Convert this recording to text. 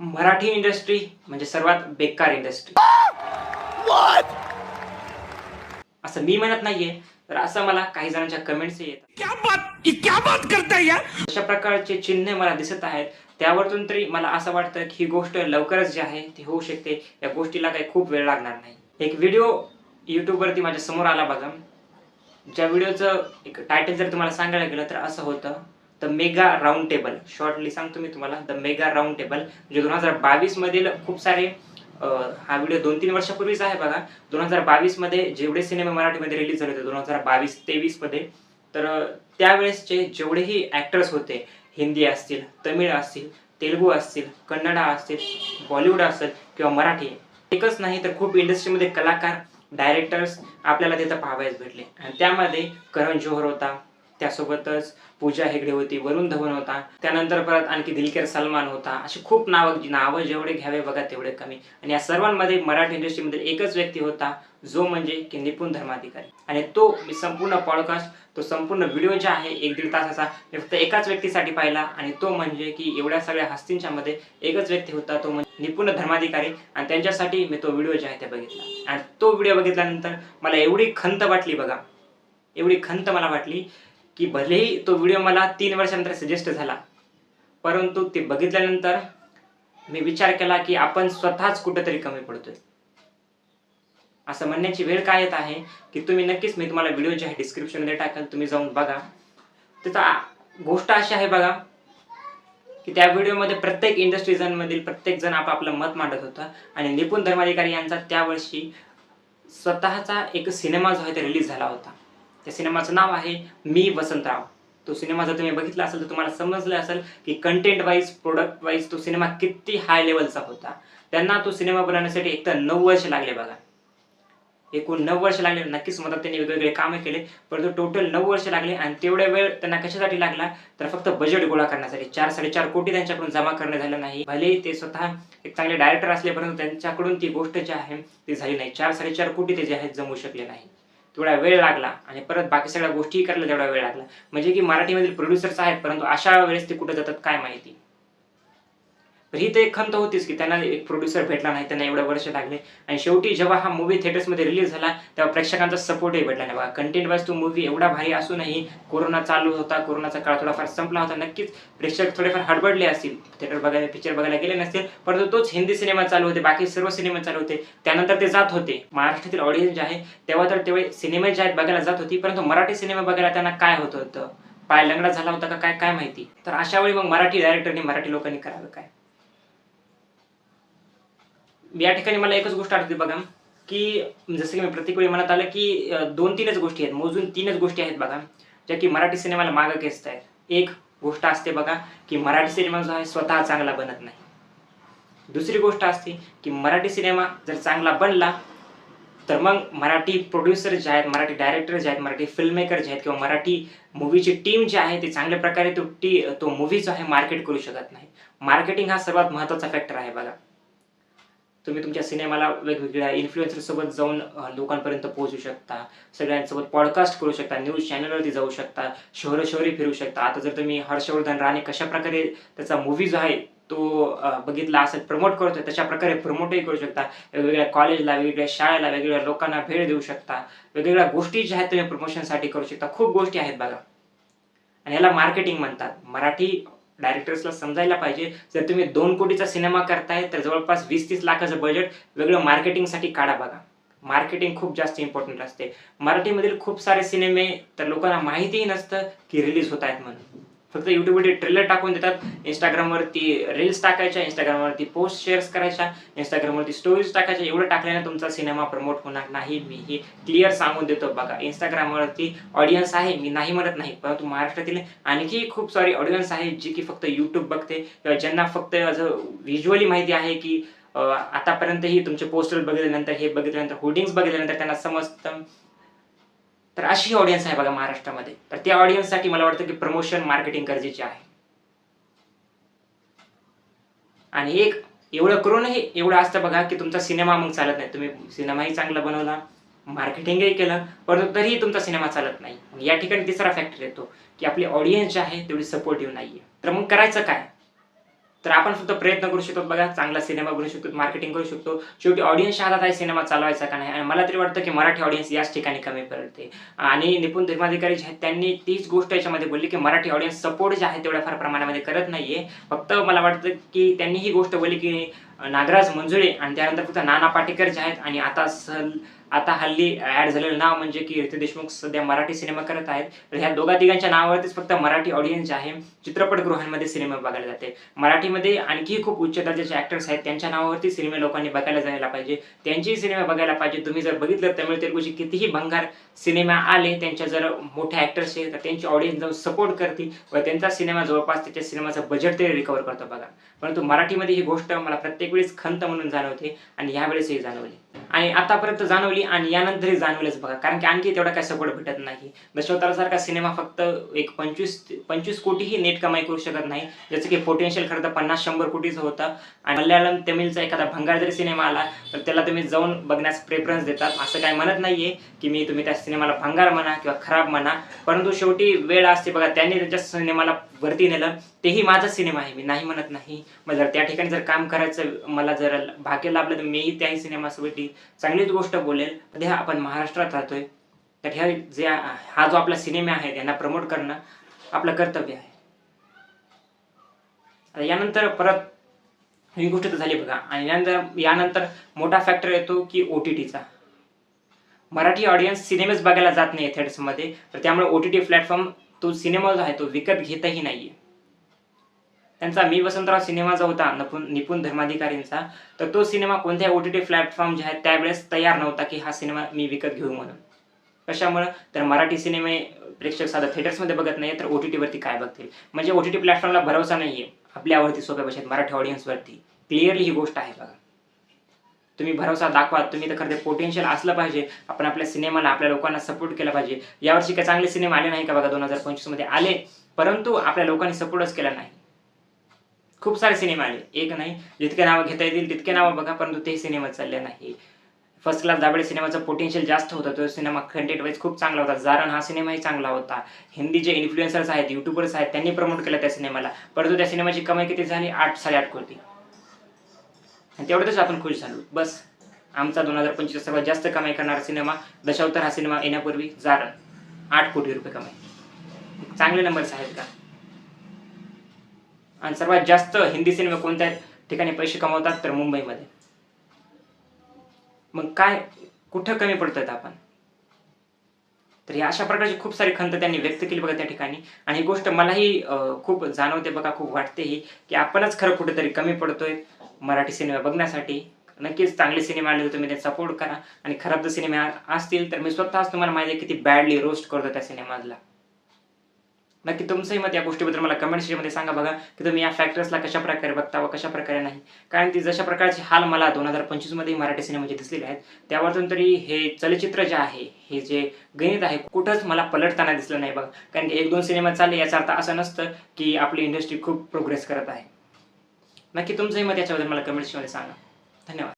Marathi industry म्हणजे सर्वात बेकार इंडस्ट्री असं मी म्हणत नाहीये, तर असं मला काही जणांच्या कमेंट्स येतात. क्या बात करता है यार? अशा प्रकारचे चिन्ह मला दिसत आहेत. त्यावरून तरी मला असं वाटतं की ही गोष्ट लवकरच जी आहे ती होऊ शकते. या गोष्टीला काही खूप वेळ लागणार नाही. एक व्हिडिओ YouTubeवरती माझ्या समोर आला बघा. ज्या व्हिडिओचं एक टायटल जर तुम्हाला सांगायला गेलं तर असं होतं, the mega round table. Shortly सांगतो मी तुम्हाला, द मेगा राउंड टेबल म्हणजे 2022 मधील खूप सारे हा व्हिडिओ 2-3 वर्षापूर्वीचा आहे बघा. 2022 मध्ये जेवढे सिनेमे मराठीमध्ये रिलीज झाले होते 2022-23 मध्ये, तर त्यावेळेसचे जेवढेही ॲक्टर्स होते, हिंदी असतील, तमिळ असतील, तेलुगू असतील, कन्नडा असतील, बॉलिवूड असेल किंवा मराठी, एकच नाही तर खूप इंडस्ट्रीमध्ये कलाकार, डायरेक्टर्स आपल्याला तिथं पाहावयास भेटले. आणि त्यामध्ये करण जोहर होता, त्यासोबतच पूजा हेगडे होती, वरुण धवन होता, त्यानंतर परत आणखी दिलकर सलमान होता. अशी खूप नावं जेवढे घ्यावे बघा तेवढे कमी. आणि या सर्वांमध्ये मराठी इंडस्ट्रीमध्ये एकच व्यक्ती होता, जो म्हणजे की निपुण धर्माधिकारी. आणि तो मी संपूर्ण पॉडकास्ट, तो संपूर्ण व्हिडिओ जे आहे 1-1.5 तासाचा, मी फक्त एकाच व्यक्तीसाठी पाहिला. आणि तो म्हणजे की एवढ्या सगळ्या हस्तींच्या मध्ये एकच व्यक्ती होता, तो म्हणजे निपुण धर्माधिकारी. आणि त्यांच्यासाठी मी तो व्हिडिओ जे आहे ते बघितला. आणि तो व्हिडिओ बघितल्यानंतर मला एवढी खंत वाटली बघा, एवढी खंत मला वाटली की भलेही तो व्हिडिओ मला 3 वर्षानंतर सजेस्ट झाला, परंतु ते बघितल्यानंतर मी विचार केला की आपण स्वतःच कुठेतरी कमी पडतोय. असं म्हणण्याची वेळ काय येत आहे की तुम्ही नक्कीच, मी तुम्हाला व्हिडिओ जे आहे डिस्क्रिप्शनमध्ये टाकेल, तुम्ही जाऊन बघा. त्याचा गोष्ट अशी आहे बघा की त्या व्हिडिओमध्ये प्रत्येक इंडस्ट्रीजमधील प्रत्येक जण आपापलं मत मांडत होता. आणि निपुण धर्माधिकारी यांचा त्यावर्षी स्वतःचा एक सिनेमा जो आहे तो रिलीज झाला होता. त्या सिनेमाचं नाव आहे मी वसंतराव. तो सिनेमा जर तुम्ही बघितला असेल तर तुम्हाला समजलं असेल की कंटेंट वाईज, प्रोडक्ट वाईज तो सिनेमा किती हाय लेवलचा होता. त्यांना तो सिनेमा बनवण्यासाठी एकतर 9 वर्ष लागले बघा. एकूण 9 वर्ष लागले. नक्कीच मधात त्यांनी वेगवेगळे कामे केले, परंतु टोटल 9 वर्ष लागले. आणि तेवढा वेळ त्यांना कशासाठी लागला, तर फक्त बजेट गोळा करण्यासाठी. 4-4.5 कोटी त्यांच्याकडून जमा करणं झालं नाही. भले ते स्वतः एक चांगले डायरेक्टर असले, परंतु त्यांच्याकडून ती गोष्ट जी आहे ती झाली नाही. 4-4.5 कोटी ते जे आहेत जमू शकले नाही. तेवढा वेळ लागला. आणि परत बाकी सगळ्या गोष्टीही करायला तेवढा वेळ लागला. म्हणजे की मराठीमधील प्रोड्युसर्स आहेत, परंतु अशा वेळेस ते कुठे जातात काय माहिती. तर ही तर एक खंत होतीच की त्यांना एक प्रोड्युसर भेटला नाही, त्यांना एवढे वर्ष लागले. आणि शेवटी जेव्हा हा मूव्ही थिएटर्समध्ये रिलीज झाला, तेव्हा प्रेक्षकांचा सपोर्टही भेटला नाही बघा. कंटेंट वाईज तो मूव्ही एवढा भारी असूनही कोरोना चालू होता, कोरोनाचा काळ थोडाफार संपला होता. नक्कीच प्रेक्षक थोडेफार हडबडले असतील, थिएटर बघायला, पिक्चर बघायला गेले नसतील, परंतु तोच हिंदी सिनेमा चालू होते, बाकी सर्व सिनेमा चालू होते. त्यानंतर ते जात होते. महाराष्ट्रातील ऑडियन्स जे आहे तेव्हा तर तेवढे सिनेमे जे आहेत बघायला जात होती, परंतु मराठी सिनेमा बघायला त्यांना काय होत होतं, पाय लंगडा झाला होता का काय काय माहिती. तर अशा वेळी मग मराठी डायरेक्टरनी, मराठी लोकांनी करावं काय. या ठिकाणी मला एकच गोष्ट आठवते बघा, की जसं की मी प्रत्येक वेळी म्हणत आलं की 2-3च गोष्टी आहेत, मोजून 3च गोष्टी आहेत बघा, ज्या की मराठी सिनेमाला मागं खेचतायत. एक गोष्ट असते बघा की मराठी सिनेमा जो आहे स्वतः चांगला बनत नाही. दुसरी गोष्ट असते की मराठी सिनेमा जर चांगला बनला, तर मग मराठी प्रोड्युसर जे आहेत, मराठी डायरेक्टर जे आहेत, मराठी फिल्म मेकर जे आहेत किंवा मराठी मूव्हीची टीम जी आहे, ती चांगल्या प्रकारे तो मूव्ही जो आहे मार्केट करू शकत नाही. मार्केटिंग हा सर्वात महत्त्वाचा फॅक्टर आहे बघा. तुम्ही तुमच्या सिनेमाला वेगवेगळ्या इन्फ्लुएन्सर सोबत जाऊन लोकांपर्यंत पोहोचू शकता. सगळ्यांसोबत पॉडकास्ट करू शकता, न्यूज चॅनलवरती जाऊ शकता, शहरोशहरी फिरू शकता. आता जर तुम्ही हर्षवर्धन राणे कशाप्रकारे त्याचा मूव्ही जो आहे तो बघितला असेल, प्रमोट करतोय, तशा प्रकारे प्रमोटही करू शकता. वेगवेगळ्या कॉलेजला, वेगवेगळ्या शाळेला, वेगवेगळ्या लोकांना भेट देऊ शकता. वेगवेगळ्या गोष्टी ज्या आहेत तुम्ही प्रमोशनसाठी करू शकता. खूप गोष्टी आहेत बघा. आणि याला मार्केटिंग म्हणतात. मराठी डायरेक्टर्सला समजायला पाहिजे, जर तुम्ही 2 कोटीचा सिनेमा करताय तर जवळपास 20-30 लाखाचं बजेट वेगळं मार्केटिंगसाठी काढा बघा. मार्केटिंग खूप जास्त इम्पॉर्टंट असते. मराठीमधील खूप सारे सिनेमे तर लोकांना माहितीही नसतं की रिलीज होत आहेत म्हणून. फक्त YouTubeवरती ट्रेलर टाकून देतात, Instagramवरती रील्स टाकायच्या, Instagramवरती पोस्ट शेअर्स करायच्या, Instagramवरती स्टोरीज टाकायच्या. एवढं टाकल्याने तुमचा सिनेमा प्रमोट होणार नाही. मी हे क्लिअर सांगून देतो बघा. Instagramवरती ऑडियन्स आहे, मी नाही म्हणत नाही, परंतु महाराष्ट्रातील आणखी खूप सारी ऑडियन्स आहे जी की फक्त YouTube बघते किंवा ज्यांना फक्त व्हिज्युअली माहिती आहे की आतापर्यंतही तुमचे पोस्टर बघितल्यानंतर, हे बघितल्यानंतर, होर्डिंग्स बघितल्यानंतर त्यांना समजतं. तर अशी ऑडियन्स आहे बघा महाराष्ट्रामध्ये. तर त्या ऑडियन्ससाठी मला वाटतं की प्रमोशन, मार्केटिंग गरजेचे आहे. आणि एक एवढं करूनही एवढं असतं बघा की तुमचा सिनेमा मग चालत नाही. तुम्ही सिनेमाही चांगला बनवला, मार्केटिंगही केलं, परंतु तरीही तुमचा सिनेमा चालत नाही. या ठिकाणी तिसरा फॅक्टर येतो की आपली ऑडियन्स जी आहे तेवढी सपोर्टिव्ह नाहीये. तर मग करायचं काय? तर आपण फक्त प्रयत्न करू शकतो बघा, चांगला सिनेमा बनवू शकतो, मार्केटिंग करू शकतो. शेवटी ऑडियन्सच्या हातात आहे सिनेमा चालवायचा का नाही. आणि मला तरी वाटतं की मराठी ऑडियन्स याच ठिकाणी कमी पडते. आणि निपुण धर्माधिकारी जे आहेत त्यांनी तीच गोष्ट याच्यामध्ये बोलली की मराठी ऑडियन्स सपोर्ट जे आहे तेवढ्या फार प्रमाणामध्ये करत नाहीये. फक्त मला वाटतं की त्यांनी ही गोष्ट बोलली की नागराज मंजुळे आणि त्यानंतर फक्त नाना पाटेकर जे आहेत आणि आता हल्ली ॲड झालेलं नाव म्हणजे की रितेश देशमुख सध्या मराठी सिनेमा करत आहेत. तर ह्या दोघा-तिघांच्या नावावरतीच फक्त मराठी ऑडियन्स जे आहे चित्रपटगृहांमध्ये सिनेमा बघायला जाते. मराठीमध्ये आणखी खूप उच्च दर्जाचे ॲक्टर्स आहेत, त्यांच्या नावावरती सिनेमे लोकांनी बघायला जायला पाहिजे. त्यांचेही सिनेमे बघायला पाहिजे. तुम्ही जर बघितलं तमिळ तेलुगूचे कितीही भंगार सिनेमा आले, त्यांच्या जर मोठे ॲक्टर्स आहेत तर त्यांची ऑडियन्स जाऊन सपोर्ट करते व त्यांचा सिनेमा जवळपास त्याच्या सिनेमाचं बजेट तरी रिकव्हर करतो बघा. परंतु मराठीमध्ये ही गोष्ट मला प्रत्येक वेळेस खंत म्हणून जाणवते आणि यावेळेसही जाणवली आणि आतापर्यंत जाणवली आणि यानंतरही जाणवलेच बघा. कारण की आणखी तेवढा काही सपोर्ट भेटत नाही. दशावतारासारखा सिनेमा फक्त एक 25 कोटीही नेट कमाई करू शकत नाही, ज्याचं की पोटेन्शियल खरं तर 50-100 कोटीचं होतं. आणि मल्याळम तमिळचा एखादा भंगार जरी सिनेमा आला तर त्याला तुम्ही जाऊन बघण्यास प्रेफरन्स देतात. असं काय म्हणत नाहीये की तुम्ही त्या सिनेमाला भंगार म्हणा किंवा खराब म्हणा, परंतु शेवटी वेळ असते बघा. त्यांनी त्यांच्या सिनेमाला वरती नेलं, तेही माझा सिनेमा आहे, मी नाही म्हणत नाही. मग जर त्या ठिकाणी जर काम करायचं मला जर भाग्य लाभलं तर मीही त्याही सिनेमासोबत चांगलीच गोष्ट बोलेल. सध्या आपण महाराष्ट्रात राहतोय तर हा जो आपला सिनेमा आहे यांना प्रमोट करणं आपलं कर्तव्य आहे. आता यानंतर परत ही गोष्ट तर झाली बघा. आणि यानंतर मोठा फॅक्टर येतो की OTTचा. मराठी ऑडियन्स सिनेमेच बघायला जात नाही थिएटर्समध्ये, तर त्यामुळे OTT प्लॅटफॉर्म तो सिनेमा जो आहे तो विकत घेतही नाहीये. त्यांचा मी वसंतराव सिनेमा जो होता निपुण धर्माधिकारींचा, तर तो सिनेमा कोणत्या OTT प्लॅटफॉर्म जे आहेत त्यावेळेस तयार नव्हता की हा सिनेमा मी विकत घेऊ म्हणून. कशामुळं? तर मराठी सिनेमे प्रेक्षक साधं थिएटर्समध्ये बघत नाही तर OTT वरती काय बघतील. म्हणजे OTT प्लॅटफॉर्मला भरोसा नाहीये आपल्यावरती, सोप्या भाषेत मराठी ऑडियन्सवरती. क्लिअरली ही गोष्ट आहे बघा. तुम्ही भरोसा दाखवा. तुम्ही तर खरं पोटेन्शियल असलं पाहिजे. आपण आपल्या सिनेमाला आपल्या लोकांना सपोर्ट केला पाहिजे. यावर्षी काही चांगले सिनेमा आले नाही का बघा, 2025 मध्ये आले, परंतु आपल्या लोकांनी सपोर्टच केला नाही. खूप सारे सिनेमा आले, एक नाही, जितके नावं घेता येतील तितके नावं बघा, परंतु ते सिनेमा चालले नाही. फर्स्ट क्लास दाभाडे सिनेमाचा पोटेन्शियल जास्त होता. तो सिनेमा कंटेंट वाईज खूप चांगला होता. जारण हा सिनेमाही चांगला होता. हिंदी जे इन्फ्लुएन्सर्स आहेत, युट्यूबर्स आहेत, त्यांनी प्रमोट केलं त्या सिनेमाला, परंतु त्या सिनेमाची कमाई किती झाली? 8-8.5 कोटी. आणि तेवढंच आपण खुश झालो. बस आमचा 2025 सर्वात जास्त कमाई करणारा सिनेमा दशावतार हा सिनेमा येण्यापूर्वी जारण 8 कोटी रुपये कमाई. चांगले नंबर्स आहेत का? आणि सर्वात जास्त हिंदी सिनेमा कोणत्या ठिकाणी पैसे कमवतात? तर मुंबईमध्ये. मग काय कुठं कमी पडतोय आपण? तर या अशा प्रकारची खूप सारी खंत त्यांनी व्यक्त केली बघा त्या ठिकाणी. आणि ही गोष्ट मलाही खूप जाणवते बघा, खूप वाटतेही की आपणच खरं कुठेतरी कमी पडतोय मराठी सिनेमा बघण्यासाठी. नक्कीच चांगले सिनेमा आले तर तुम्ही ते सपोर्ट करा आणि खराब जर सिनेमे असतील तर मी स्वतःच तुम्हाला माहिती आहे किती बॅडली रोस्ट करतो त्या सिनेमाला. नक्की तुमचंही मत या गोष्टीबद्दल मला कमेंट सेक्शनमध्ये सांगा बघा की तुम्ही या फॅक्टर्सला कशा प्रकारे बघता व कशा प्रकारे नाही. कारण की जशा प्रकारचे हाल मला 2025 मध्ये मराठी सिनेमाचे दिसलेले आहेत त्यावरून तरी हे चलचित्र जे आहे, हे जे गणित आहे कुठंच मला पलटताना दिसलं नाही बघा. कारण की 1-2 सिनेमा चालले याचा अर्थ असं नसतं की आपली इंडस्ट्री खूप प्रोग्रेस करत आहे. नक्की तुमचंही मत याच्याबद्दल मला कमेंट सेक्शनमध्ये सांगा. धन्यवाद.